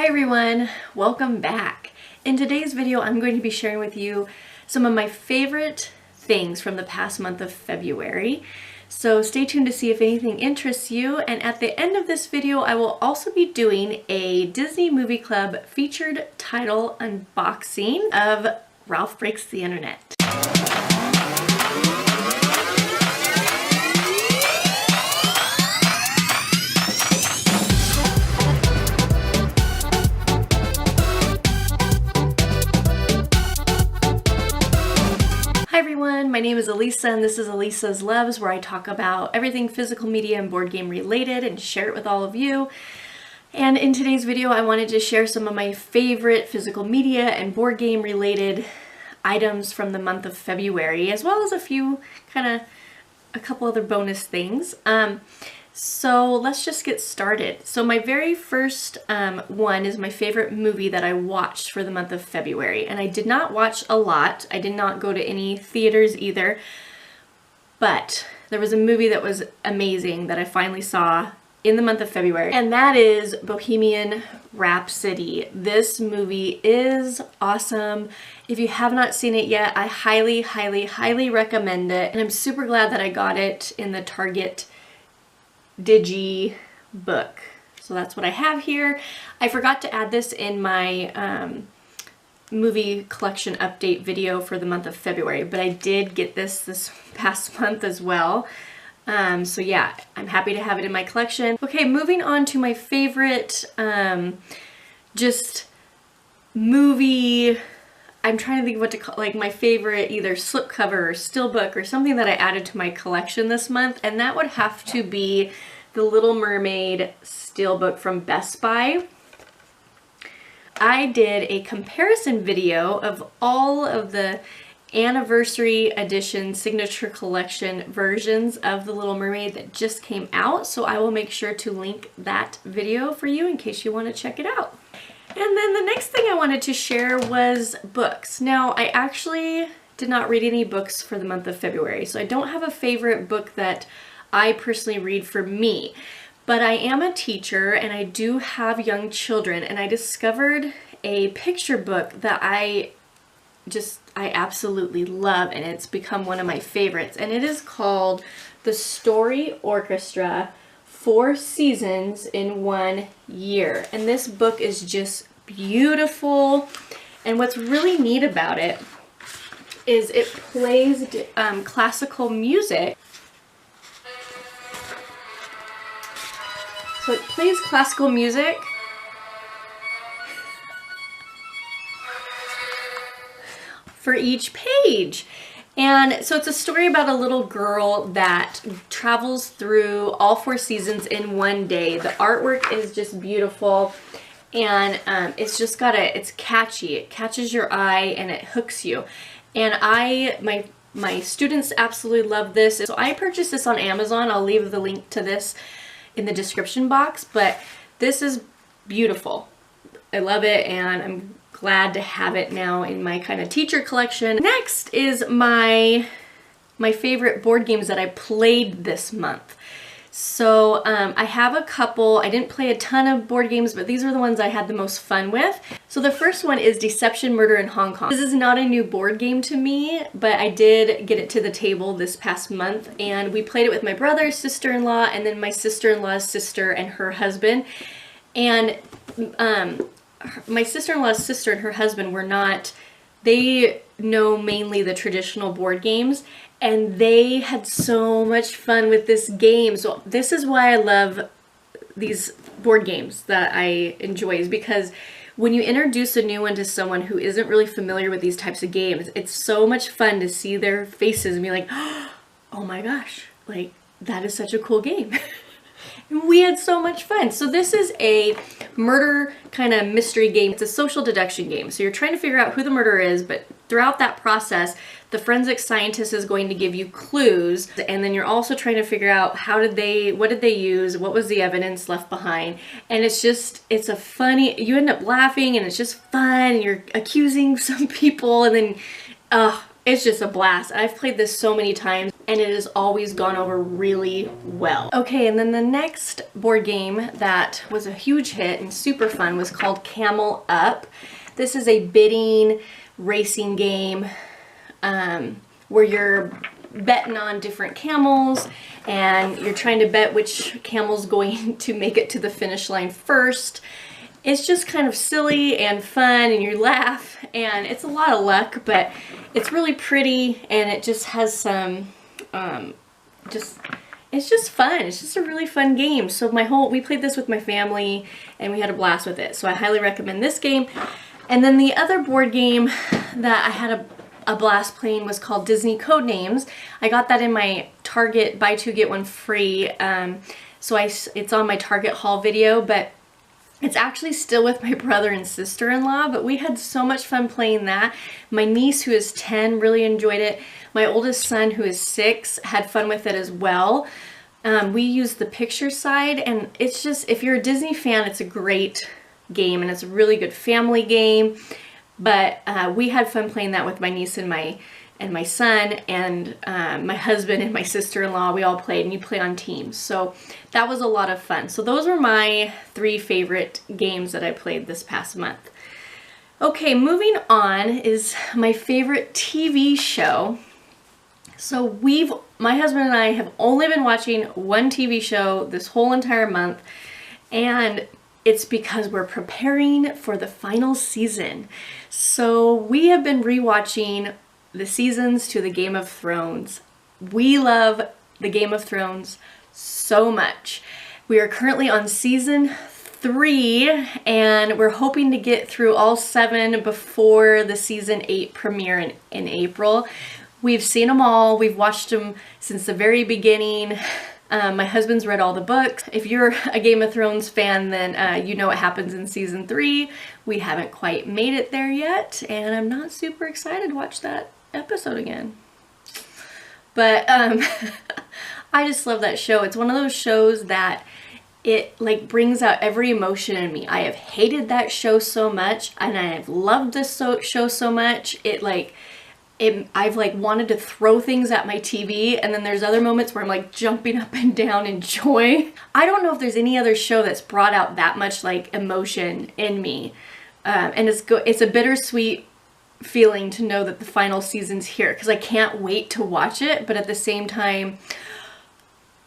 everyone, welcome back. In today's video, I'm going to be sharing with you some of my favorite things from the past month of February. So stay tuned to see if anything interests you. And at the end of this video, I will also be doing a Disney Movie Club featured title unboxing of Ralph Breaks the Internet. Hi everyone, my name is Alisa and this is Alisa's Loves, where I talk about everything physical media and board game related and share it with all of you. And in today's video I wanted to share some of my favorite physical media and board game related items from the month of February, as well as a couple other bonus things. So let's just get started. So my very first one is my favorite movie that I watched for the month of February. And I did not watch a lot. I did not go to any theaters either. But there was a movie that was amazing that I finally saw in the month of February. And that is Bohemian Rhapsody. This movie is awesome. If you have not seen it yet, I highly, highly, highly recommend it. And I'm super glad that I got it in the Target Digi book. So that's what I have here. I forgot to add this in my movie collection update video for the month of February, but I did get this past month as well. So yeah, I'm happy to have it in my collection. Okay, moving on to my favorite just movie. I'm trying to think of what to call, like my favorite either slipcover or steelbook or something that I added to my collection this month, and that would have to be the Little Mermaid steelbook from Best Buy. I did a comparison video of all of the anniversary edition signature collection versions of the Little Mermaid that just came out, so I will make sure to link that video for you in case you want to check it out. And then the next thing I wanted to share was books. Now, I actually did not read any books for the month of February, so I don't have a favorite book that I personally read for me. But I am a teacher and I do have young children, and I discovered a picture book that I absolutely love, and it's become one of my favorites. And it is called The Story Orchestra: 4 Seasons in 1 Year. And this book is just beautiful. And what's really neat about it is it plays classical music. So it plays classical music for each page. And so it's a story about a little girl that travels through all 4 seasons in 1 day. The artwork is just beautiful, and it's catchy. It catches your eye and it hooks you. And my students absolutely love this. So I purchased this on Amazon. I'll leave the link to this in the description box, but this is beautiful. I love it, and I'm glad to have it now in my kind of teacher collection. Next is my favorite board games that I played this month. So I have a couple. I didn't play a ton of board games, but these are the ones I had the most fun with. So the first one is Deception, Murder in Hong Kong. This is not a new board game to me, but I did get it to the table this past month, and we played it with my brother, sister-in-law, and then my sister-in-law's sister and her husband. And my sister-in-law's sister and her husband they know mainly the traditional board games, and they had so much fun with this game. So this is why I love these board games that I enjoy, is because when you introduce a new one to someone who isn't really familiar with these types of games, it's so much fun to see their faces and be like, oh my gosh, like that is such a cool game. We had so much fun. So this is a murder kind of mystery game. It's a social deduction game. So you're trying to figure out who the murderer is, but throughout that process, the forensic scientist is going to give you clues, and then you're also trying to figure out what did they use, what was the evidence left behind. And it's a funny, you end up laughing and it's just fun, and you're accusing some people, and then It's just a blast. I've played this so many times and it has always gone over really well. Okay, and then the next board game that was a huge hit and super fun was called Camel Up. This is a bidding racing game where you're betting on different camels and you're trying to bet which camel's going to make it to the finish line first. It's just kind of silly and fun and you laugh and it's a lot of luck, but it's really pretty and it just has some, it's just fun. It's just a really fun game. So we played this with my family and we had a blast with it. So I highly recommend this game. And then the other board game that I had a blast playing was called Disney Codenames. I got that in my Target buy two get one free. It's on my Target haul video, but it's actually still with my brother and sister-in-law, but we had so much fun playing that. My niece, who is 10, really enjoyed it. My oldest son, who is 6, had fun with it as well. We used the picture side, and it's just, if you're a Disney fan, it's a great game, and it's a really good family game. But we had fun playing that with my niece and my son and my husband and my sister-in-law. We all played, and you play on teams. So that was a lot of fun. So those were my 3 favorite games that I played this past month. Okay, moving on is my favorite TV show. So my husband and I have only been watching one TV show this whole entire month, and it's because we're preparing for the final season. So we have been rewatching the seasons to the Game of Thrones. We love the Game of Thrones so much. We are currently on season 3 and we're hoping to get through all 7 before the season 8 premiere in April. We've seen them all. We've watched them since the very beginning. My husband's read all the books. If you're a Game of Thrones fan, then you know what happens in season 3. We haven't quite made it there yet, and I'm not super excited to watch that episode again. But I just love that show. It's one of those shows that it like brings out every emotion in me. I have hated that show so much, and I have loved this show so much. I've like wanted to throw things at my TV, and then there's other moments where I'm like jumping up and down in joy. I don't know if there's any other show that's brought out that much like emotion in me. And it's a bittersweet feeling to know that the final season's here, because I can't wait to watch it, but at the same time,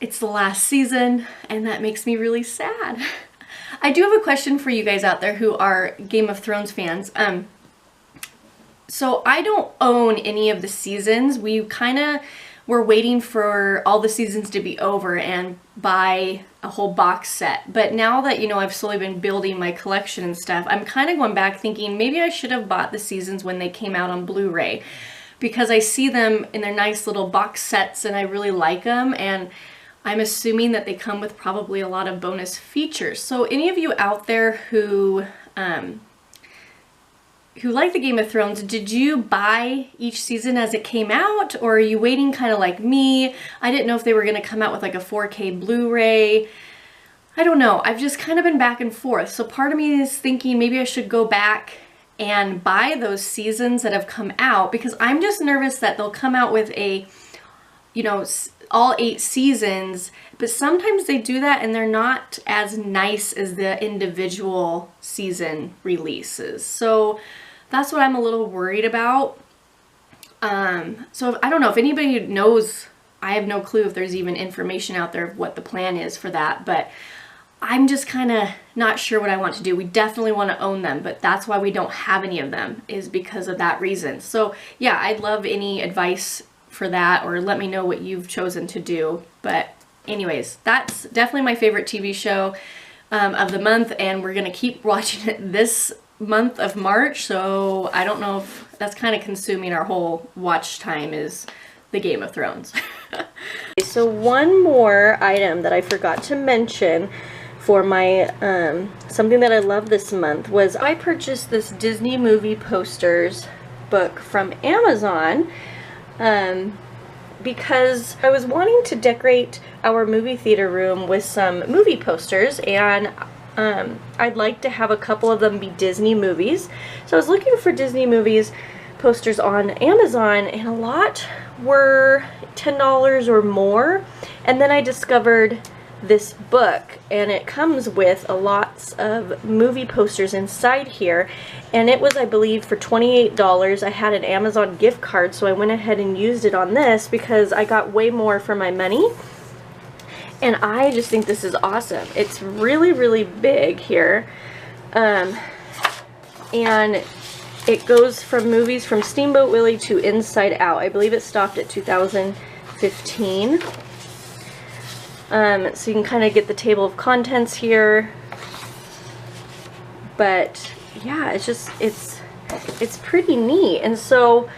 it's the last season, and that makes me really sad. I do have a question for you guys out there who are Game of Thrones fans. So I don't own any of the seasons. We're waiting for all the seasons to be over and buy a whole box set. But now that, you know, I've slowly been building my collection and stuff, I'm kind of going back thinking maybe I should have bought the seasons when they came out on Blu-ray, because I see them in their nice little box sets and I really like them, and I'm assuming that they come with probably a lot of bonus features. So any of you out there who like the Game of Thrones, did you buy each season as it came out, or are you waiting kind of like me? I didn't know if they were going to come out with like a 4K Blu-ray. I don't know. I've just kind of been back and forth. So part of me is thinking maybe I should go back and buy those seasons that have come out, because I'm just nervous that they'll come out with all 8 seasons, but sometimes they do that and they're not as nice as the individual season releases. So that's what I'm a little worried about. So I don't know if anybody knows. I have no clue if there's even information out there of what the plan is for that, but I'm just kind of not sure what I want to do. We definitely want to own them, but that's why we don't have any of them, is because of that reason. So yeah, I'd love any advice for that, or let me know what you've chosen to do. But anyways, that's definitely my favorite TV show of the month, and we're gonna keep watching it this month of March, so I don't know if that's kind of consuming our whole watch time is the Game of Thrones. So one more item that I forgot to mention for my something that I love this month was I purchased this Disney movie posters book from Amazon because I was wanting to decorate our movie theater room with some movie posters, and I'd like to have a couple of them be Disney movies. So I was looking for Disney movies, posters on Amazon, and a lot were $10 or more. And then I discovered this book, and it comes with a lots of movie posters inside here, and it was, I believe, for $28. I had an Amazon gift card, so I went ahead and used it on this because I got way more for my money. And I just think this is awesome. It's really, really big here. And it goes from movies from Steamboat Willie to Inside Out. I believe it stopped at 2015. So you can kind of get the table of contents here. But yeah, it's just, it's pretty neat. And so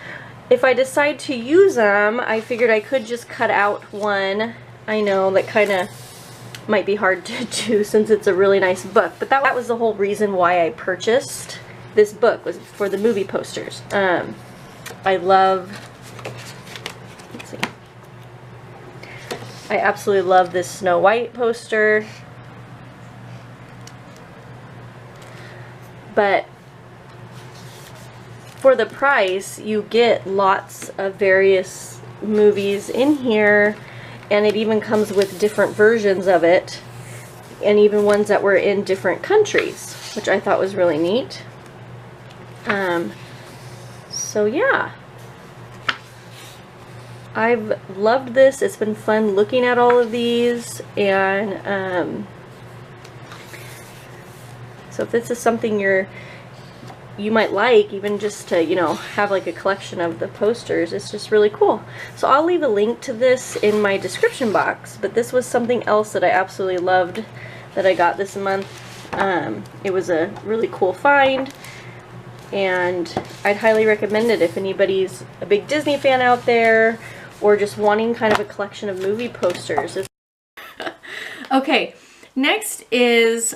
if I decide to use them, I figured I could just cut out one. I know that kind of might be hard to do since it's a really nice book, but that was the whole reason why I purchased this book, was for the movie posters. I love, let's see, I absolutely love this Snow White poster, but for the price you get lots of various movies in here. And it even comes with different versions of it, and even ones that were in different countries, which I thought was really neat. So yeah, I've loved this. It's been fun looking at all of these, and so if this is something you might like, even just to, you know, have like a collection of the posters, it's just really cool. So I'll leave a link to this in my description box, but this was something else that I absolutely loved that I got this month. It was a really cool find, and I'd highly recommend it if anybody's a big Disney fan out there, or just wanting kind of a collection of movie posters. Okay, next is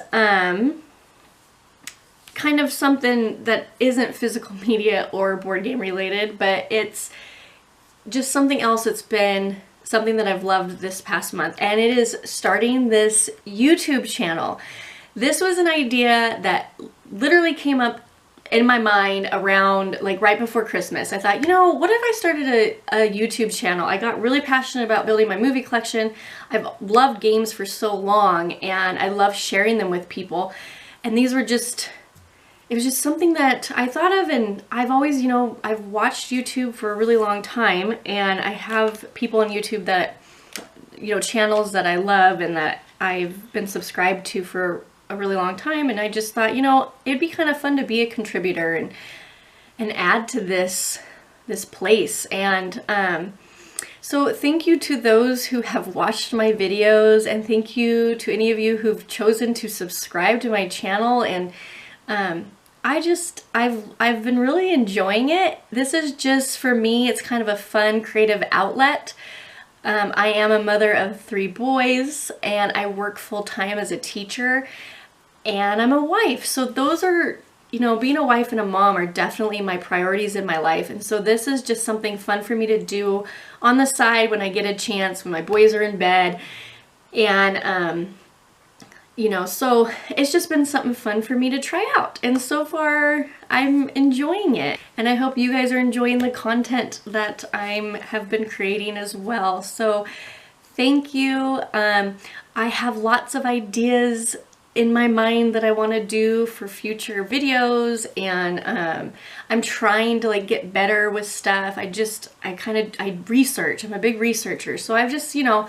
kind of something that isn't physical media or board game related, but it's just something else that's been something that I've loved this past month, and it is starting this YouTube channel. This was an idea that literally came up in my mind around like right before Christmas. I thought, you know, what if I started a YouTube channel? I got really passionate about building my movie collection. I've loved games for so long, and I love sharing them with people, and these were just, it was just something that I thought of, and I've always, you know, I've watched YouTube for a really long time, and I have people on YouTube that, you know, channels that I love and that I've been subscribed to for a really long time, and I just thought, you know, it'd be kind of fun to be a contributor and add to this place. And so thank you to those who have watched my videos, and thank you to any of you who've chosen to subscribe to my channel. And I've been really enjoying it. This is just, for me, it's kind of a fun creative outlet. I am a mother of 3 boys, and I work full-time as a teacher, and I'm a wife. So those are, you know, being a wife and a mom are definitely my priorities in my life. And so this is just something fun for me to do on the side when I get a chance, when my boys are in bed. And you know, so it's just been something fun for me to try out, and so far I'm enjoying it, and I hope you guys are enjoying the content that I have been creating as well. So thank you. I have lots of ideas in my mind that I want to do for future videos, and I'm trying to like get better with stuff. I research. I'm a big researcher, so I've just, you know,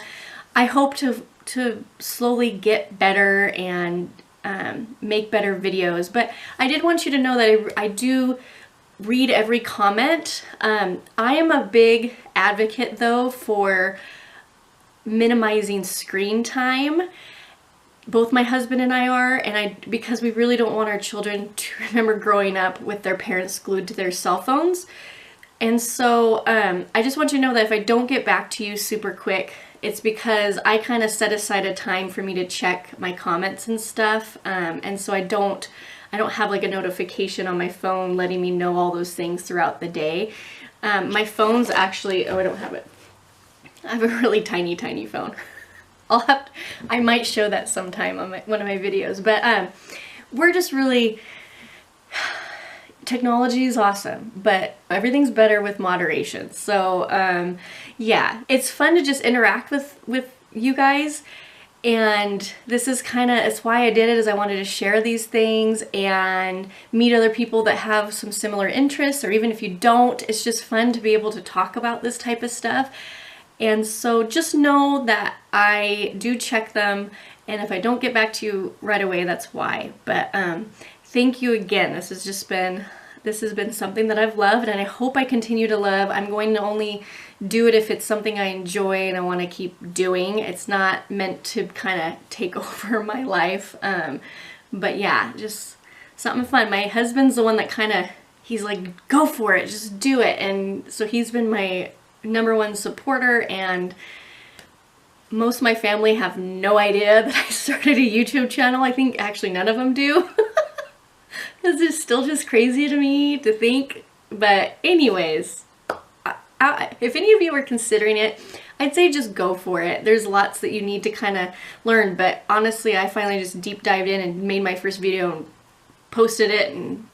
I hope to slowly get better and make better videos. But I did want you to know that I do read every comment. I am a big advocate though for minimizing screen time. Both my husband and I are, and because we really don't want our children to remember growing up with their parents glued to their cell phones. And so I just want you to know that if I don't get back to you super quick, it's because I kind of set aside a time for me to check my comments and stuff, and so I don't have like a notification on my phone letting me know all those things throughout the day. My phone's actually, oh, I don't have it. I have a really tiny phone. I might show that sometime on one of my videos, but we're just really, technology is awesome, but everything's better with moderation. So yeah, it's fun to just interact with you guys. And this is it's why I did it, is I wanted to share these things and meet other people that have some similar interests, or even if you don't, it's just fun to be able to talk about this type of stuff. And so just know that I do check them, and if I don't get back to you right away, that's why. But thank you again. This has been something that I've loved, and I hope I continue to love. I'm going to only do it if it's something I enjoy and I want to keep doing. It's not meant to kind of take over my life. But yeah, just something fun. My husband's the one that he's like, go for it, just do it. And so he's been my #1 supporter, and most of my family have no idea that I started a YouTube channel. I think actually none of them do. Because it's still just crazy to me to think. But anyways, if any of you are considering it, I'd say just go for it. There's lots that you need to kind of learn, but honestly, I finally just deep dived in and made my first video and posted it, and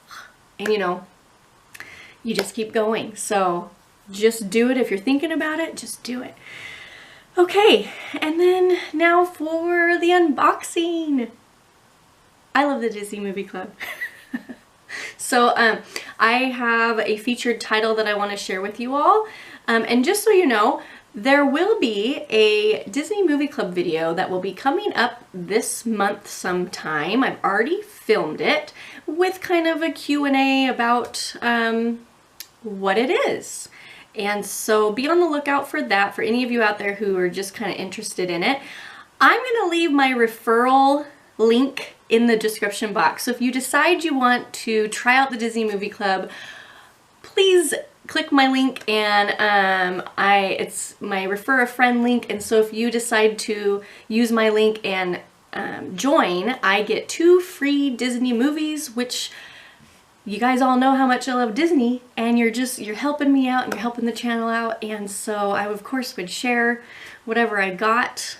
you know, you just keep going. So just do it. If you're thinking about it, just do it. Okay, and then now for the unboxing. I love the Disney Movie Club. So I have a featured title that I want to share with you all. And just so you know, there will be a Disney Movie Club video that will be coming up this month sometime. I've already filmed it with kind of a Q&A about what it is. And so be on the lookout for that, for any of you out there who are just kind of interested in it. I'm going to leave my referral link in the description box. So if you decide you want to try out the Disney Movie Club, please click my link, and it's my refer a friend link. And so if you decide to use my link and join, I get 2 free Disney movies, which you guys all know how much I love Disney, and you're helping me out and you're helping the channel out. And so I of course would share whatever I got.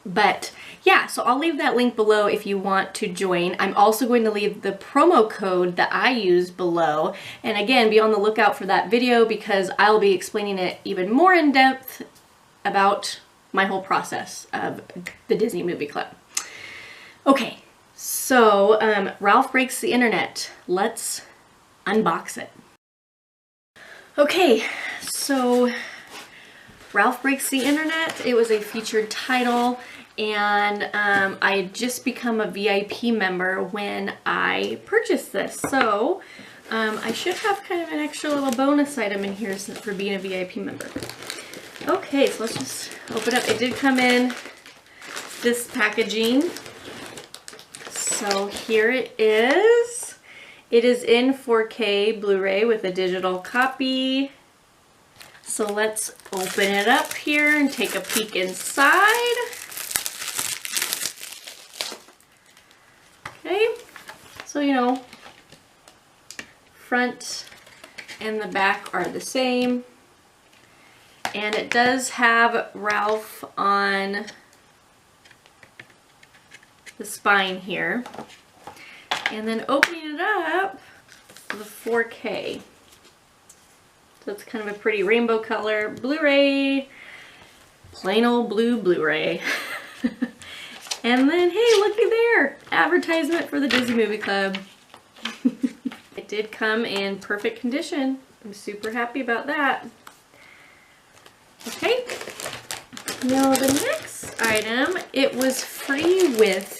But yeah, so I'll leave that link below if you want to join. I'm also going to leave the promo code that I use below. And again, be on the lookout for that video, because I'll be explaining it even more in depth about my whole process of the Disney Movie Club. Okay, so Ralph Breaks the Internet. Let's unbox it. Okay, so Ralph Breaks the Internet. It was a featured title, and I had just become a VIP member when I purchased this. So I should have kind of an extra little bonus item in here for being a VIP member. Okay, so let's just open up. It did come in this packaging. So here it is. It is in 4K Blu-ray with a digital copy. So let's open it up here and take a peek inside. Okay, so you know, front and the back are the same. And it does have Ralph on the spine here. And then opening it up, the 4K. So it's kind of a pretty rainbow color Blu-ray, plain old blue Blu-ray. And then, hey, looky there, advertisement for the Disney Movie Club. It did come in perfect condition. I'm super happy about that. Okay, now the next item, it was free with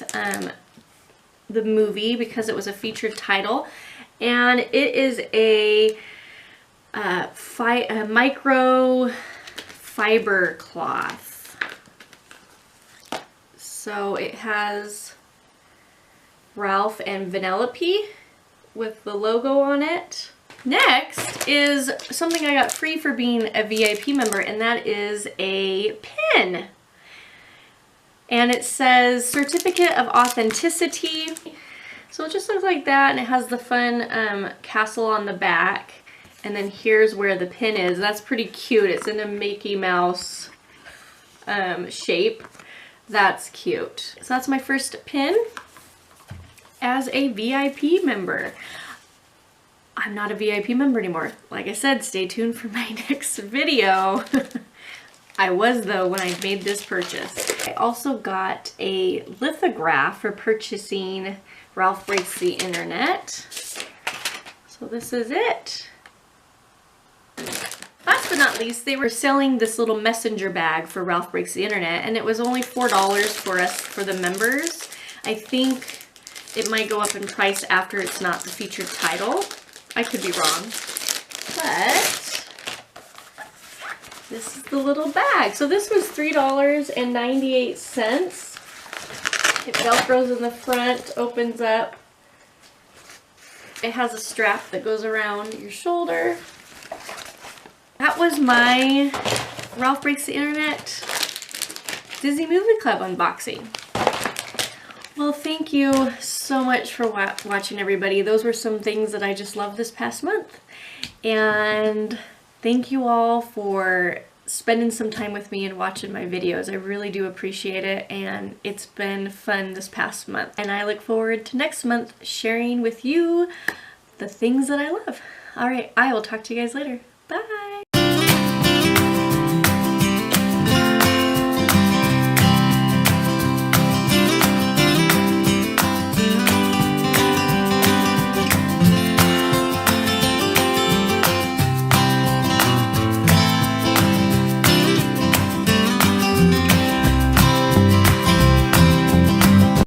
the movie because it was a featured title, and it is a micro fiber cloth. So it has Ralph and Vanellope with the logo on it. Next is something I got free for being a VIP member, and that is a pin. And it says Certificate of Authenticity. So it just looks like that, and it has the fun castle on the back. And then here's where the pin is. That's pretty cute. It's in a Mickey Mouse shape. That's cute. So that's my first pin as a VIP member. I'm not a VIP member anymore. Like I said, stay tuned for my next video. I was though when I made this purchase. I also got a lithograph for purchasing Ralph Breaks the Internet. So this is it. Last but not least, they were selling this little messenger bag for Ralph Breaks the Internet, and it was only $4 for us, for the members. I think it might go up in price after it's not the featured title. I could be wrong. But this is the little bag. So this was $3.98. It velcros in the front, opens up. It has a strap that goes around your shoulder. That was my Ralph Breaks the Internet Disney Movie Club unboxing. Well, thank you so much for watching, everybody. Those were some things that I just loved this past month. And thank you all for spending some time with me and watching my videos. I really do appreciate it, and it's been fun this past month. And I look forward to next month sharing with you the things that I love. All right, I will talk to you guys later. Bye!